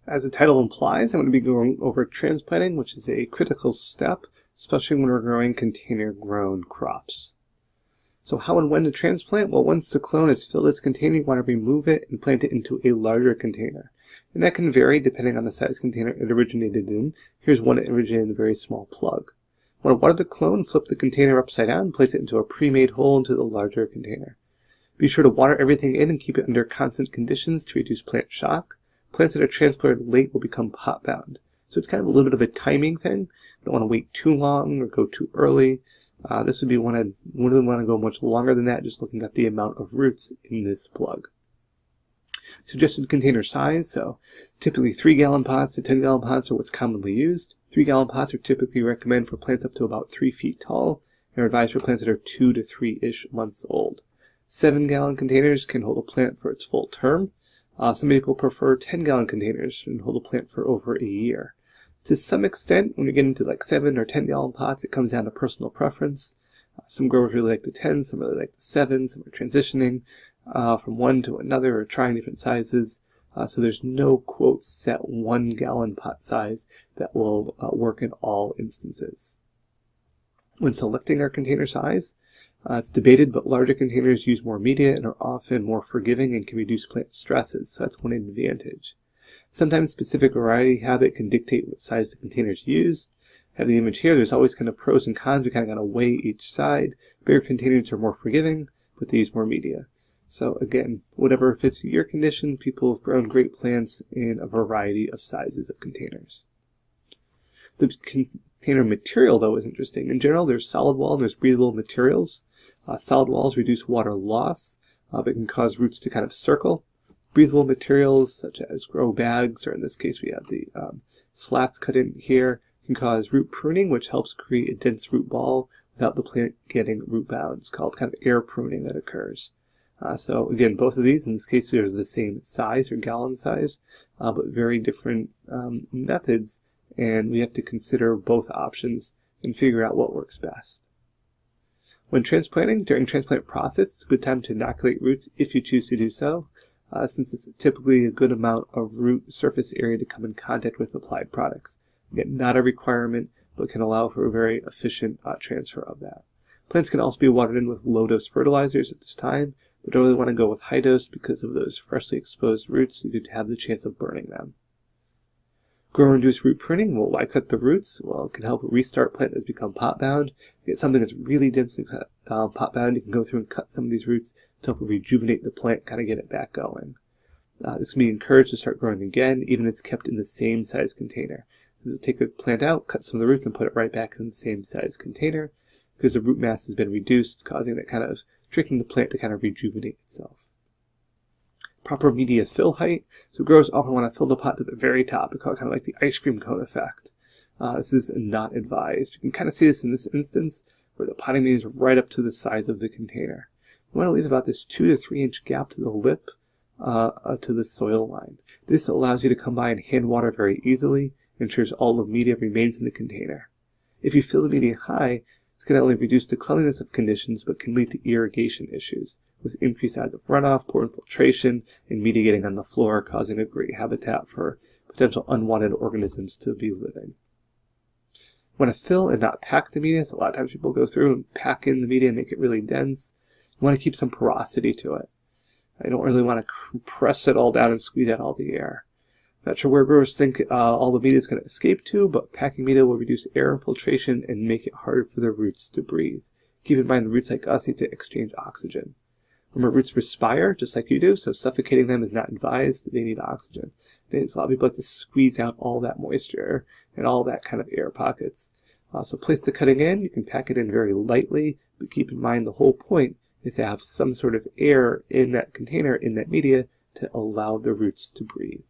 As the title implies, I'm going to be going over transplanting, which is a critical step, especially when we're growing container-grown crops. So how and when to transplant? Well, once the clone has filled its container, you want to remove it and plant it into a larger container. And that can vary depending on the size container it originated in. Here's one that originated in a very small plug. Want to water the clone, flip the container upside down, and place it into a pre-made hole into the larger container. Be sure to water everything in and keep it under constant conditions to reduce plant shock. Plants that are transplanted late will become pot-bound. So it's kind of a little bit of a timing thing. You don't want to wait too long or go too early. This would be one I wouldn't want to go much longer than that, just looking at the amount of roots in this plug. Suggested container size, so typically 3-gallon pots to 10-gallon pots are what's commonly used. 3-gallon pots are typically recommended for plants up to about 3 feet tall, and are advised for plants that are 2 to 3-ish months old. 7-gallon containers can hold a plant for its full term. Some people prefer 10-gallon containers and hold a plant for over a year. To some extent, when you get into like 7 or 10-gallon pots, it comes down to personal preference. Some growers really like the 10, some really like the 7, some are transitioning from one to another or trying different sizes. So there's no, quote, set 1-gallon pot size that will work in all instances. When selecting our container size, it's debated, but larger containers use more media and are often more forgiving and can reduce plant stresses, so that's one advantage. Sometimes specific variety habit can dictate what size the containers used. Have the image here, there's always kind of pros and cons. We kind of got to weigh each side. Bigger containers are more forgiving, but they use more media. So again, whatever fits your condition, people have grown great plants in a variety of sizes of containers. The container material, though, is interesting. In general, there's solid wall and there's breathable materials. Solid walls reduce water loss, but can cause roots to kind of circle. Breathable materials, such as grow bags, or in this case we have the slats cut in here, can cause root pruning, which helps create a dense root ball without the plant getting root bound. It's called kind of air pruning that occurs. So again, both of these, in this case, there's the same size or gallon size, but very different methods, and we have to consider both options and figure out what works best. When transplanting, during transplant process, it's a good time to inoculate roots if you choose to do so, since it's typically a good amount of root surface area to come in contact with applied products. Again, not a requirement, but can allow for a very efficient transfer of that. Plants can also be watered in with low-dose fertilizers at this time. We don't really want to go with high dose because of those freshly exposed roots. You do have the chance of burning them. Grower-induced root pruning. Well, why cut the roots? Well, it can help restart plant that's become pot-bound. Get something that's really densely pot-bound. You can go through and cut some of these roots to help rejuvenate the plant, kind of get it back going. This can be encouraged to start growing again, even if it's kept in the same size container. So take a plant out, cut some of the roots, and put it right back in the same size container, because the root mass has been reduced, causing that kind of tricking the plant to kind of rejuvenate itself. Proper media fill height. So growers often want to fill the pot to the very top. We call it kind of like the ice cream cone effect. This is not advised. You can kind of see this in this instance where the potting media is right up to the size of the container. We want to leave about this 2 to 3 inch gap to the lip to the soil line. This allows you to come by and hand water very easily and ensures all the media remains in the container. If you fill the media high, it's going to only reduce the cleanliness of conditions, but can lead to irrigation issues, with increased odds of runoff, poor infiltration, and media getting on the floor, causing a great habitat for potential unwanted organisms to be living. You want to fill and not pack the media, so a lot of times people go through and pack in the media and make it really dense. You want to keep some porosity to it. I don't really want to compress it all down and squeeze out all the air. Not sure where growers think all the media is going to escape to, but packing media will reduce air infiltration and make it harder for the roots to breathe. Keep in mind the roots like us need to exchange oxygen. Remember, roots respire just like you do, so suffocating them is not advised. They need oxygen. A lot of people like to squeeze out all that moisture and all that kind of air pockets. So place the cutting in. You can pack it in very lightly, but keep in mind the whole point is to have some sort of air in that container, in that media, to allow the roots to breathe.